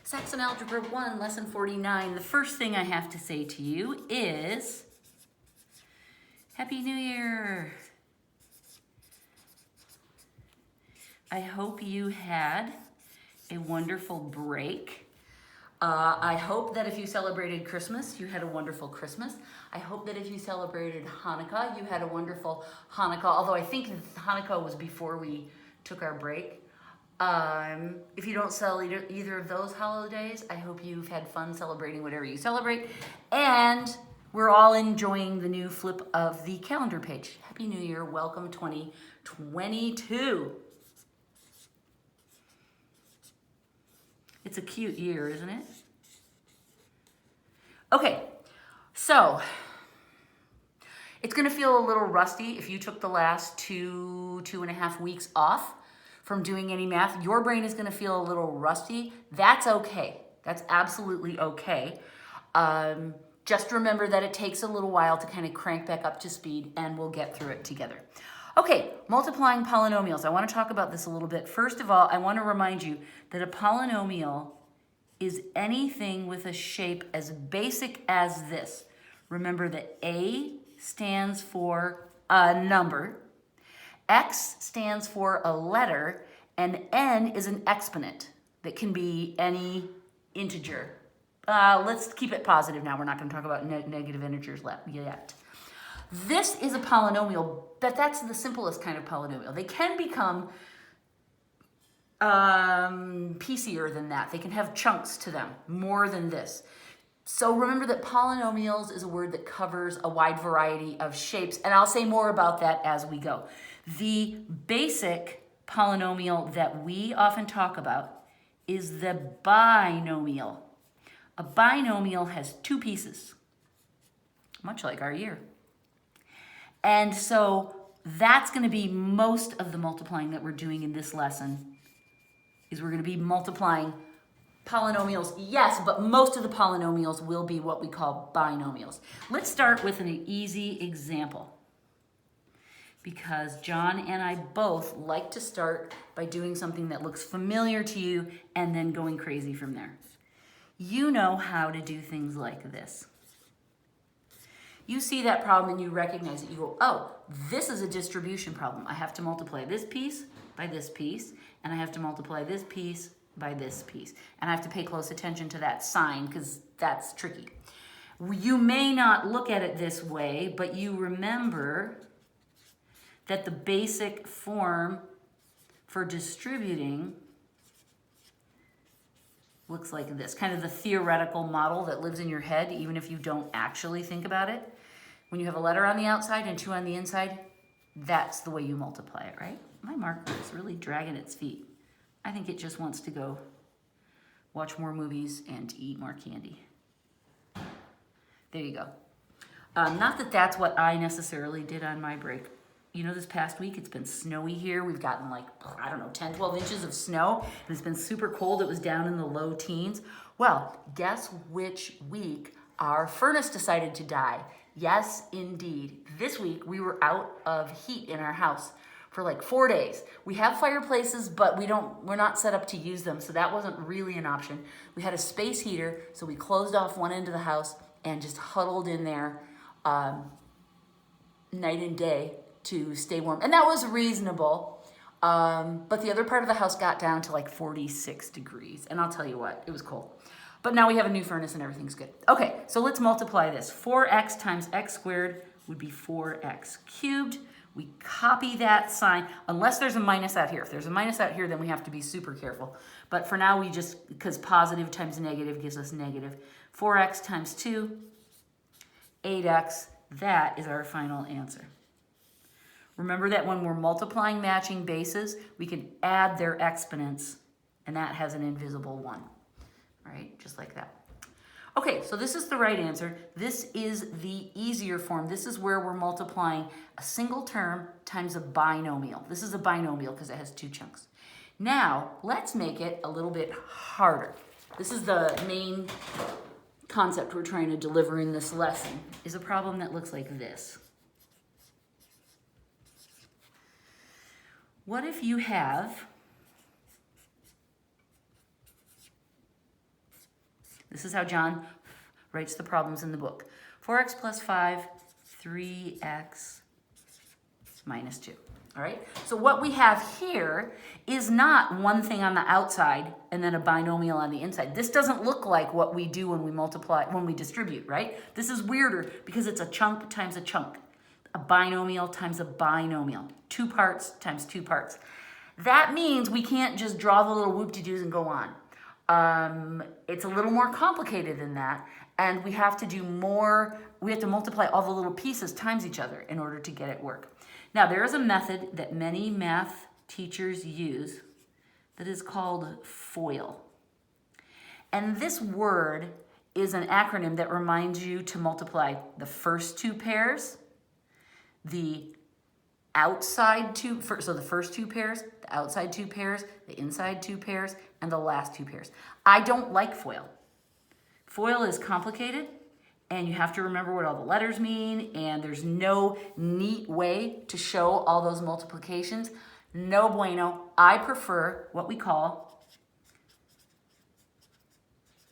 Saxon Algebra 1, Lesson 49. The first thing I have to say to you is Happy New Year. I hope you had a wonderful break. I hope that if you celebrated Christmas, you had a wonderful Christmas. I hope that if you celebrated Hanukkah, you had a wonderful Hanukkah, although I think Hanukkah was before we took our break. If you don't celebrate either of those holidays, I hope you've had fun celebrating whatever you celebrate. And we're all enjoying the new flip of the calendar page. Happy New Year. Welcome 2022. It's a cute year, isn't it? Okay, so it's going to feel a little rusty if you took the last two and a half weeks off from doing any math. Your brain is going to feel a little rusty. That's okay. That's absolutely okay. Just remember that it takes a little while to kind of crank back up to speed, and we'll get through it together. Okay, multiplying polynomials. I want to talk about this a little bit. First of all, I want to remind you that a polynomial is anything with a shape as basic as this. Remember that A stands for a number, X stands for a letter, and N is an exponent that can be any integer. Let's keep it positive now. We're not going to talk about negative integers yet. This is a polynomial, but that's the simplest kind of polynomial. They can become piecier than that. They can have chunks to them, more than this. So remember that polynomials is a word that covers a wide variety of shapes, and I'll say more about that as we go. The basic polynomial that we often talk about is the binomial. A binomial has two pieces, much like our year. And so that's going to be most of the multiplying that we're doing in this lesson, is we're going to be multiplying polynomials, yes, but most of the polynomials will be what we call binomials. Let's start with an easy example, because John and I both like to start by doing something that looks familiar to you and then going crazy from there. You know how to do things like this. You see that problem and you recognize it. You go, oh, this is a distribution problem. I have to multiply this piece by this piece, and I have to multiply this piece by this piece. And I have to pay close attention to that sign because that's tricky. You may not look at it this way, but you remember that the basic form for distributing looks like this, kind of the theoretical model that lives in your head, even if you don't actually think about it. When you have a letter on the outside and two on the inside, that's the way you multiply it, right? My marker is really dragging its feet. I think it just wants to go watch more movies and eat more candy. There you go. Not that that's what I necessarily did on my break. You know, this past week, it's been snowy here. We've gotten like, 10, 12 inches of snow. And it's been super cold. It was down in the low teens. Well, guess which week our furnace decided to die? Yes, indeed. This week, we were out of heat in our house for like 4 days. We have fireplaces, but we're not set up to use them. So that wasn't really an option. We had a space heater. So we closed off one end of the house and just huddled in there night and day to stay warm. And that was reasonable. But the other part of the house got down to like 46 degrees. And I'll tell you what, it was cold. But now we have a new furnace and everything's good. Okay, so let's multiply this. 4x times x squared would be 4x cubed. We copy that sign, unless there's a minus out here. If there's a minus out here, then we have to be super careful. But for now, because positive times negative gives us negative. 4x times 2, 8x, that is our final answer. Remember that when we're multiplying matching bases, we can add their exponents, and that has an invisible 1, right? Just like that. Okay, so this is the right answer. This is the easier form. This is where we're multiplying a single term times a binomial. This is a binomial because it has two chunks. Now, let's make it a little bit harder. This is the main concept we're trying to deliver in this lesson, is a problem that looks like this. What if you have This is how John writes the problems in the book. 4x plus 5, 3x minus 2. All right, so what we have here is not one thing on the outside and then a binomial on the inside. This doesn't look like what we do when we multiply, when we distribute, right? This is weirder because it's a chunk times a chunk, a binomial times a binomial, 2 parts times 2 parts. That means we can't just draw the little whoop-de-doos and go on. It's a little more complicated than that, and we have to do more, we have to multiply all the little pieces times each other in order to get it work. Now, there is a method that many math teachers use that is called FOIL. And this word is an acronym that reminds you to multiply the first 2 pairs, the outside 2, so the first 2 pairs, the outside 2 pairs, the inside 2 pairs, and the last 2 pairs. I don't like FOIL. FOIL is complicated, and you have to remember what all the letters mean, and there's no neat way to show all those multiplications. No bueno. I prefer what we call,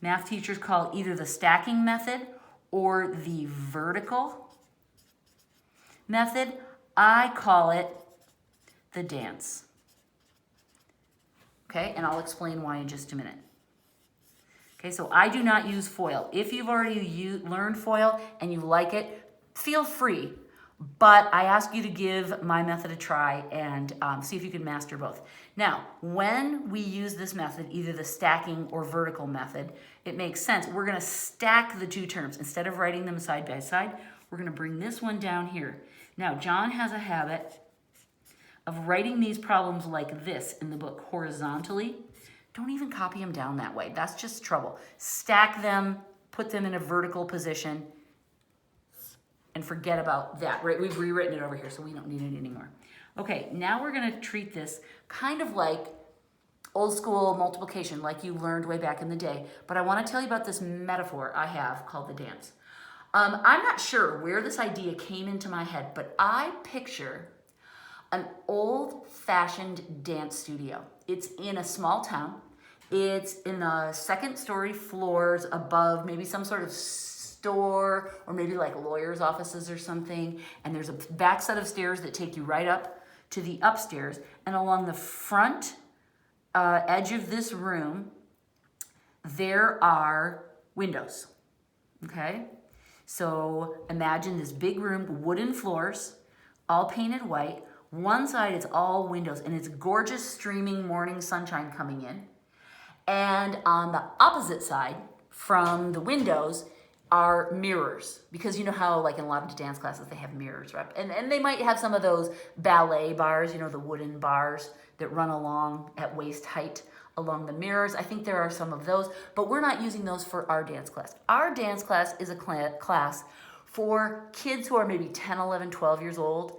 math teachers call either the stacking method or the vertical method. I call it the dance. Okay, and I'll explain why in just a minute. Okay, so I do not use FOIL. If you've already learned FOIL and you like it, feel free. But I ask you to give my method a try and see if you can master both. Now, when we use this method, either the stacking or vertical method, it makes sense. We're going to stack the 2 terms. Instead of writing them side by side, we're going to bring this one down here. Now, John has a habit of writing these problems like this in the book horizontally. Don't even copy them down that way. That's just trouble. Stack them, put them in a vertical position, and forget about that. Right? We've rewritten it over here, so we don't need it anymore. Okay, now we're going to treat this kind of like old school multiplication, like you learned way back in the day. But I want to tell you about this metaphor I have called the dance. I'm not sure where this idea came into my head, but I picture an old-fashioned dance studio. It's in a small town. It's in the 2nd story floors above maybe some sort of store or maybe like lawyers' offices or something. And there's a back set of stairs that take you right up to the upstairs. And along the front edge of this room, there are windows, okay? So imagine this big room, wooden floors, all painted white. One side, it's all windows, and it's gorgeous streaming morning sunshine coming in. And on the opposite side, from the windows, are mirrors. Because you know how, like in a lot of dance classes, they have mirrors, right? And they might have some of those ballet bars, you know, the wooden bars that run along at waist height along the mirrors. I think there are some of those, but we're not using those for our dance class. Our dance class is a class for kids who are maybe 10, 11, 12 years old,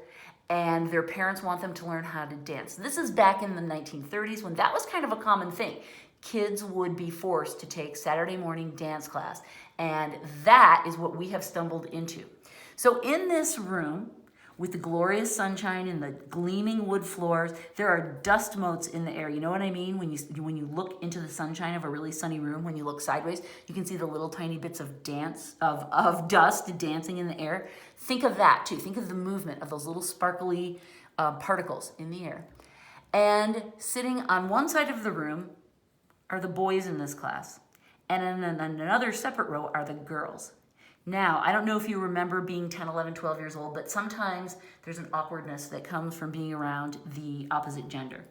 and their parents want them to learn how to dance. This is back in the 1930s when that was kind of a common thing. Kids would be forced to take Saturday morning dance class, and that is what we have stumbled into. So in this room, with the glorious sunshine and the gleaming wood floors, there are dust motes in the air. You know what I mean? When you look into the sunshine of a really sunny room, when you look sideways, you can see the little tiny bits of dust dancing in the air. Think of that too. Think of the movement of those little sparkly particles in the air. And sitting on one side of the room are the boys in this class. And then another separate row are the girls. Now, I don't know if you remember being 10, 11, 12 years old, but sometimes there's an awkwardness that comes from being around the opposite gender.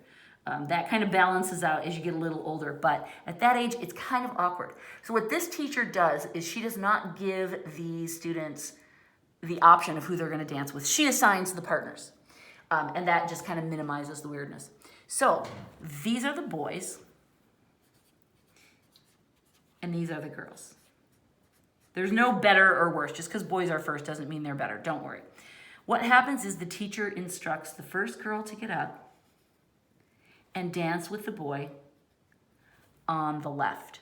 That kind of balances out as you get a little older, but at that age, it's kind of awkward. So what this teacher does is she does not give the students the option of who they're going to dance with. She assigns the partners, and that just kind of minimizes the weirdness. So these are the boys, and these are the girls. There's no better or worse. Just because boys are first doesn't mean they're better. Don't worry. What happens is the teacher instructs the first girl to get up and dance with the boy on the left.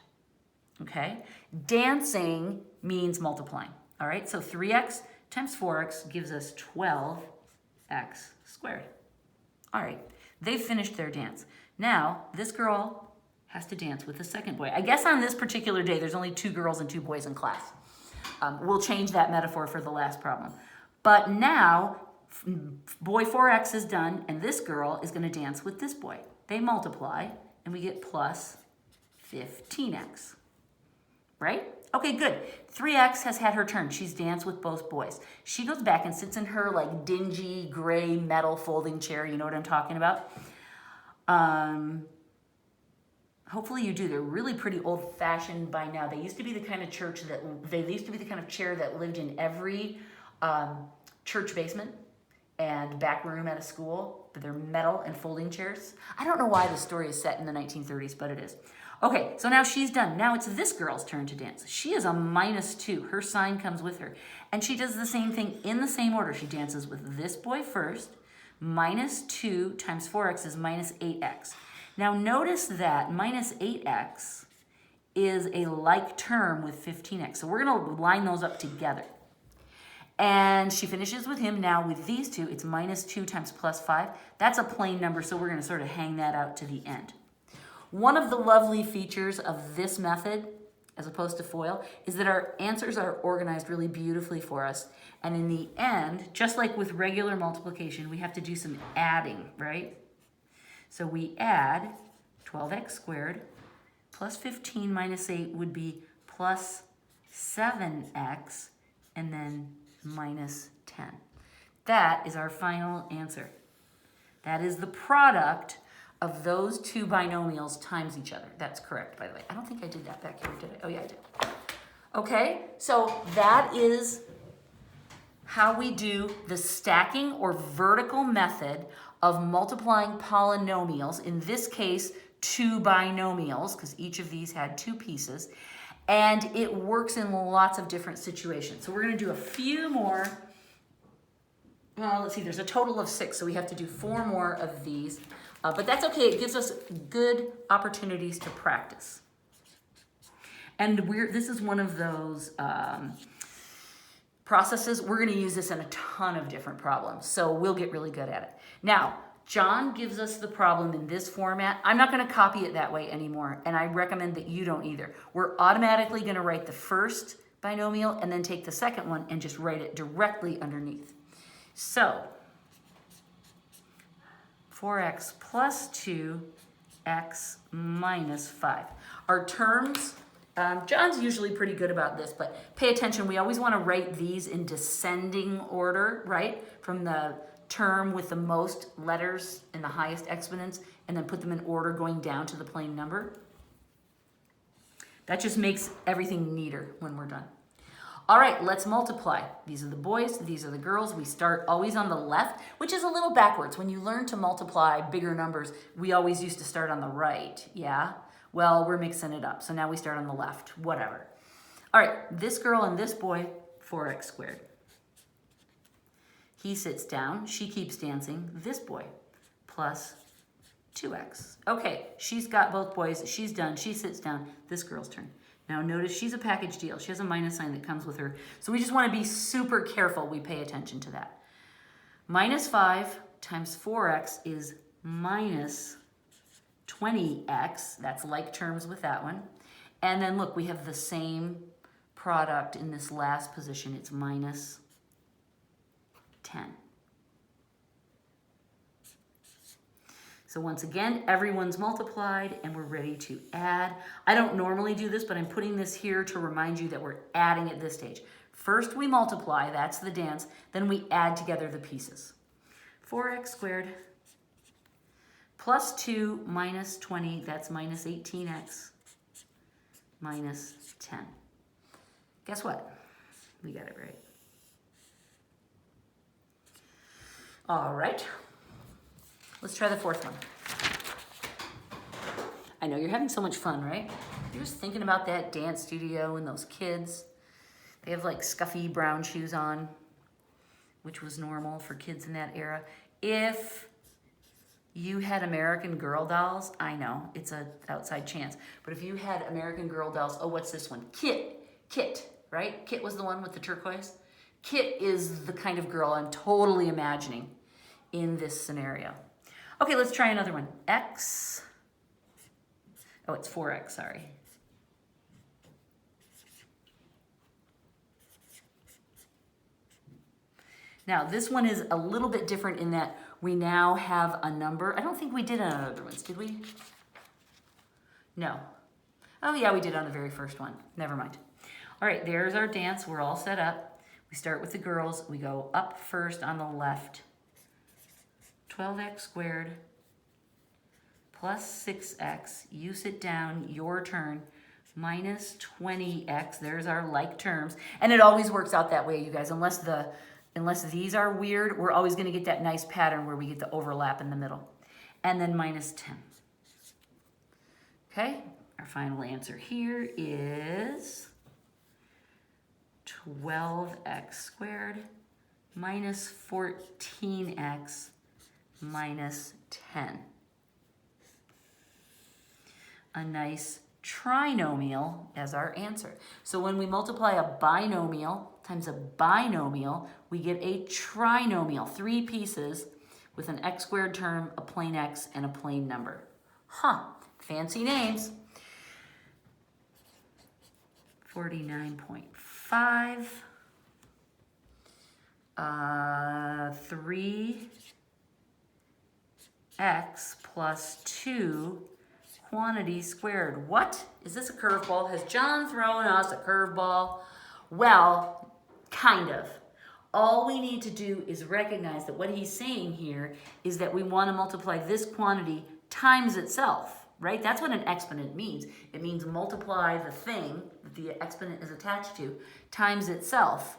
Okay? Dancing means multiplying. All right? So 3x times 4x gives us 12x squared. All right. They've finished their dance. Now, this girl has to dance with the second boy. I guess on this particular day, there's only 2 girls and 2 boys in class. We'll change that metaphor for the last problem. But now, boy 4x is done, and this girl is going to dance with this boy. They multiply, and we get plus 15x. Right? Okay, good. 3x has had her turn. She's danced with both boys. She goes back and sits in her like dingy gray metal folding chair. You know what I'm talking about? Hopefully you do. They're really pretty old-fashioned by now. They used to be the kind of chair that lived in every church basement and back room at a school. But they're metal and folding chairs. I don't know why the story is set in the 1930s, but it is. Okay, so now she's done. Now it's this girl's turn to dance. She is a -2. Her sign comes with her. And she does the same thing in the same order. She dances with this boy first. -2 times 4x is -8x. Now notice that -8x is a like term with 15x. So we're going to line those up together. And she finishes with him. Now with these two, it's -2 times +5. That's a plain number, so we're going to sort of hang that out to the end. One of the lovely features of this method, as opposed to FOIL, is that our answers are organized really beautifully for us. And in the end, just like with regular multiplication, we have to do some adding, right? So we add 12x squared plus 15 minus 8 would be plus 7x and then minus 10. That is our final answer. That is the product of those 2 binomials times each other. That's correct, by the way. I don't think I did that back here, did I? Oh, yeah, I did. Okay, so that is how we do the stacking or vertical method of multiplying polynomials, in this case, 2 binomials, because each of these had 2 pieces, and it works in lots of different situations. So we're going to do a few more. Well, let's see, there's a total of 6, so we have to do 4 more of these. But that's okay, it gives us good opportunities to practice. And this is one of those processes. We're gonna use this in a ton of different problems, so we'll get really good at it. Now, John gives us the problem in this format. I'm not gonna copy it that way anymore, and I recommend that you don't either. We're automatically gonna write the first binomial and then take the second one and just write it directly underneath. So, 4x plus 2x minus 5. Our terms, John's usually pretty good about this, but pay attention. We always want to write these in descending order, right? From the term with the most letters and the highest exponents, and then put them in order going down to the plain number. That just makes everything neater when we're done. All right, let's multiply. These are the boys, these are the girls. We start always on the left, which is a little backwards. When you learn to multiply bigger numbers, we always used to start on the right, yeah? Well, we're mixing it up, so now we start on the left, whatever. All right, this girl and this boy, 4x squared. He sits down, she keeps dancing, this boy, plus 2x. Okay, she's got both boys, she's done, she sits down, this girl's turn. Now notice she's a package deal. She has a minus sign that comes with her. So we just want to be super careful we pay attention to that. Minus 5 times 4x is minus 20x. That's like terms with that one. And then look, we have the same product in this last position. It's minus 10. So once again, everyone's multiplied and we're ready to add. I don't normally do this, but I'm putting this here to remind you that we're adding at this stage. First we multiply, that's the dance, then we add together the pieces. 4x squared plus 2 minus 20, that's minus 18x minus 10. Guess what? We got it right. All right. Let's try the fourth one. I know you're having so much fun, right? You're just thinking about that dance studio and those kids. They have like scuffy brown shoes on, which was normal for kids in that era. If you had American Girl dolls, I know, it's an outside chance, but if you had American Girl dolls, oh, what's this one? Kit, right? Kit was the one with the turquoise. Kit is the kind of girl I'm totally imagining in this scenario. Okay, let's try another one. Oh, it's 4x, sorry. Now, this one is a little bit different in that we now have a number. I don't think we did on other ones, did we? No. Oh, yeah, we did on the very first one. Never mind. All right, there's our dance. We're all set up. We start with the girls. We go up first on the left. 12x squared plus 6x. You sit down, your turn, minus 20x. There's our like terms. And it always works out that way, you guys, unless these are weird, we're always going to get that nice pattern where we get the overlap in the middle. And then minus 10. Okay, our final answer here is 12x squared minus 14x minus 10. A nice trinomial as our answer. So when we multiply a binomial times a binomial, we get a trinomial, 3 pieces with an x squared term, a plain x, and a plain number. Huh, fancy names. 49.5, 3x plus 2 quantity squared. What? Is this a curveball? Has John thrown us a curveball? Well, kind of. All we need to do is recognize that what he's saying here is that we want to multiply this quantity times itself, right? That's what an exponent means. It means multiply the thing that the exponent is attached to times itself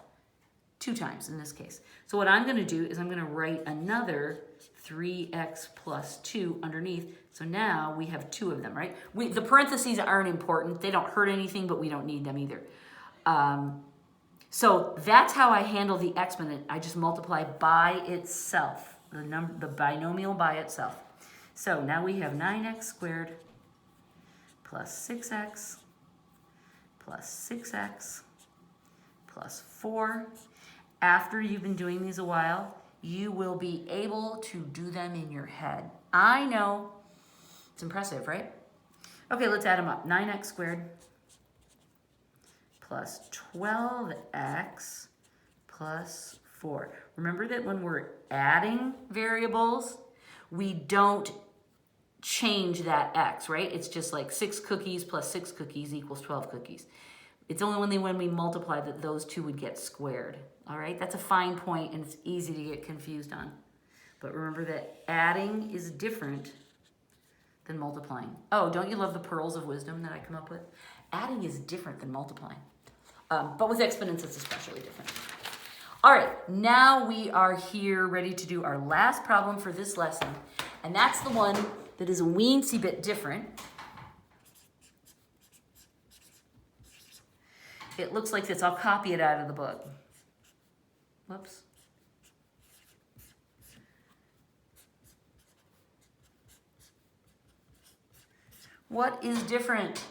2 times in this case. So what I'm going to do is I'm going to write another 3x plus 2 underneath. So now we have 2 of them, right? The parentheses aren't important. They don't hurt anything, but we don't need them either. So that's how I handle the exponent. I just multiply by itself, the binomial by itself. So now we have 9x squared plus 6x plus 6x plus 4. After you've been doing these a while, you will be able to do them in your head. I know. It's impressive, right? Okay, let's add them up. 9x squared plus 12x plus 4. Remember that when we're adding variables, we don't change that x, right? It's just like 6 cookies plus 6 cookies equals 12 cookies. It's only when we multiply that those 2 would get squared, all right? That's a fine point, and it's easy to get confused on. But remember that adding is different than multiplying. Oh, don't you love the pearls of wisdom that I come up with? Adding is different than multiplying. But with exponents, it's especially different. All right, now we are here ready to do our last problem for this lesson, and that's the one that is a weensy bit different. It looks like this. I'll copy it out of the book. Whoops. What is different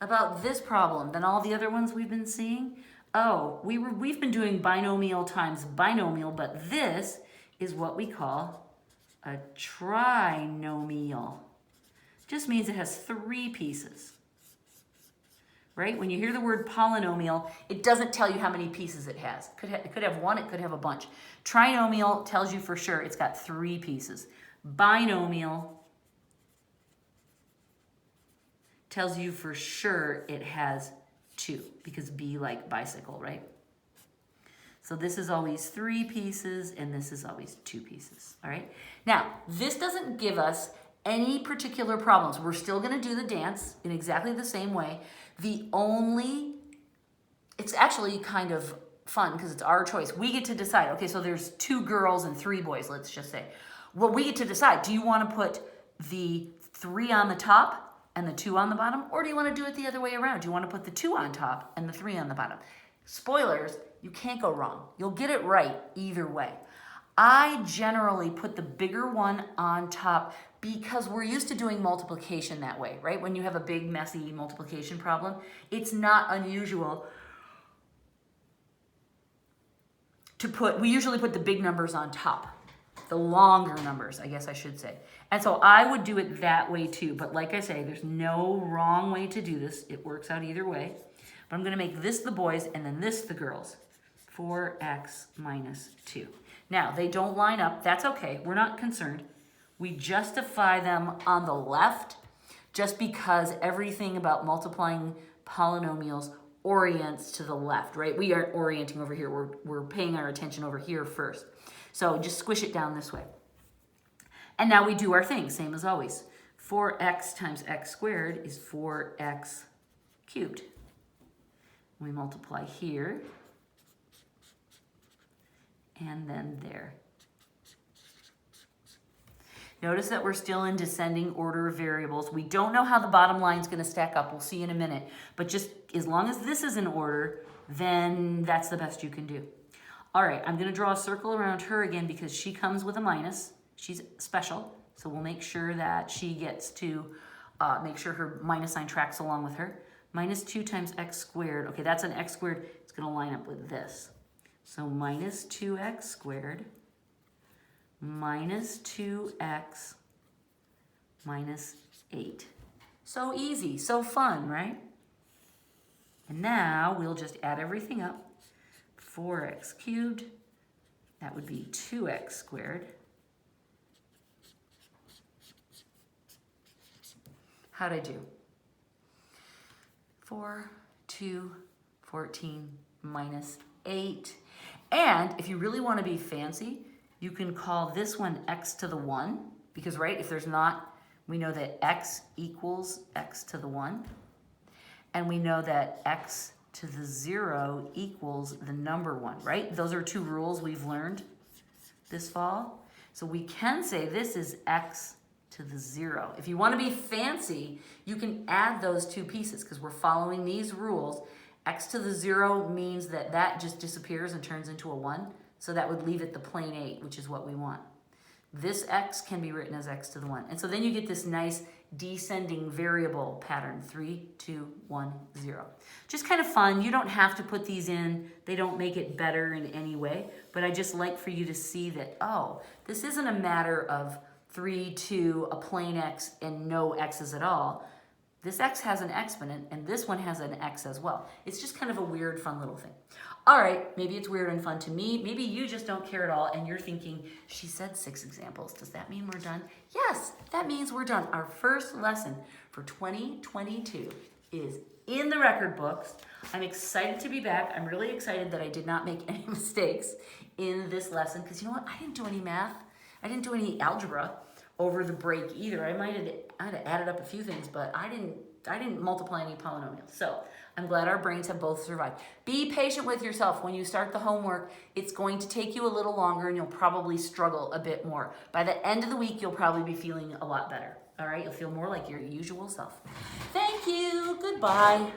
about this problem than all the other ones we've been seeing? Oh, we've been doing binomial times binomial, but this is what we call a trinomial. Just means it has 3 pieces. Right? When you hear the word polynomial, it doesn't tell you how many pieces it has. It could have 1, it could have a bunch. Trinomial tells you for sure it's got 3 pieces. Binomial tells you for sure it has 2, because B like bicycle, right? So this is always 3 pieces, and this is always 2 pieces, all right? Now, this doesn't give us any particular problems. We're still gonna do the dance in exactly the same way. It's actually kind of fun because it's our choice. We get to decide, okay, so there's 2 girls and 3 boys, let's just say. Well, we get to decide, do you want to put the 3 on the top and the 2 on the bottom, or do you want to do it the other way around? Do you want to put the 2 on top and the 3 on the bottom? Spoilers, you can't go wrong. You'll get it right either way. I generally put the bigger one on top because we're used to doing multiplication that way, right? When you have a big, messy multiplication problem, it's not unusual to we usually put the big numbers on top. the longer numbers, I guess I should say. And so I would do it that way too. But like I say, there's no wrong way to do this. It works out either way. But I'm going to make this the boys and then this the girls. 4x minus 2. Now, they don't line up. That's okay. We're not concerned. We justify them on the left just because everything about multiplying polynomials orients to the left, right? We aren't orienting over here. We're paying our attention over here first. So just squish it down this way. And now we do our thing, same as always. 4x times x squared is 4x cubed. We multiply here and then there. Notice that we're still in descending order of variables. We don't know how the bottom line is going to stack up. We'll see in a minute. But just as long as this is in order, then that's the best you can do. All right, I'm going to draw a circle around her again because she comes with a minus. She's special, so we'll make sure that she gets to make sure her minus sign tracks along with her. Minus 2 times x squared. Okay, that's an x squared. It's going to line up with this. So minus 2x squared minus 2x minus 8. So easy, so fun, right? And now we'll just add everything up. 4x cubed, that would be 2x squared. How'd I do? 4, 2, 14 minus 8. And if you really want to be fancy, you can call this one x to the 1, because, right, if there's not, we know that x equals x to the 1. And we know that x to the 0 equals the number 1, right? Those are 2 rules we've learned this fall. So we can say this is x to the 0. If you want to be fancy, you can add those 2 pieces because we're following these rules. X to the 0 means that that just disappears and turns into a 1. So that would leave it the plain 8, which is what we want. This x can be written as x to the 1. And so then you get this nice descending variable pattern, 3, 2, 1, 0. Just kind of fun. You don't have to put these in. They don't make it better in any way. But I just like for you to see that, oh, this isn't a matter of 3, 2, a plain x, and no x's at all. This x has an exponent, and this one has an x as well. It's just kind of a weird, fun little thing. All right, maybe it's weird and fun to me. Maybe you just don't care at all, and you're thinking, she said 6 examples. Does that mean we're done? Yes, that means we're done. Our first lesson for 2022 is in the record books. I'm excited to be back. I'm really excited that I did not make any mistakes in this lesson, because you know what? I didn't do any math. I didn't do any algebra over the break either. I might have added up a few things, but I didn't multiply any polynomials. So I'm glad our brains have both survived. Be patient with yourself when you start the homework. It's going to take you a little longer and you'll probably struggle a bit more. By the end of the week, you'll probably be feeling a lot better. All right, you'll feel more like your usual self. Thank you. Goodbye.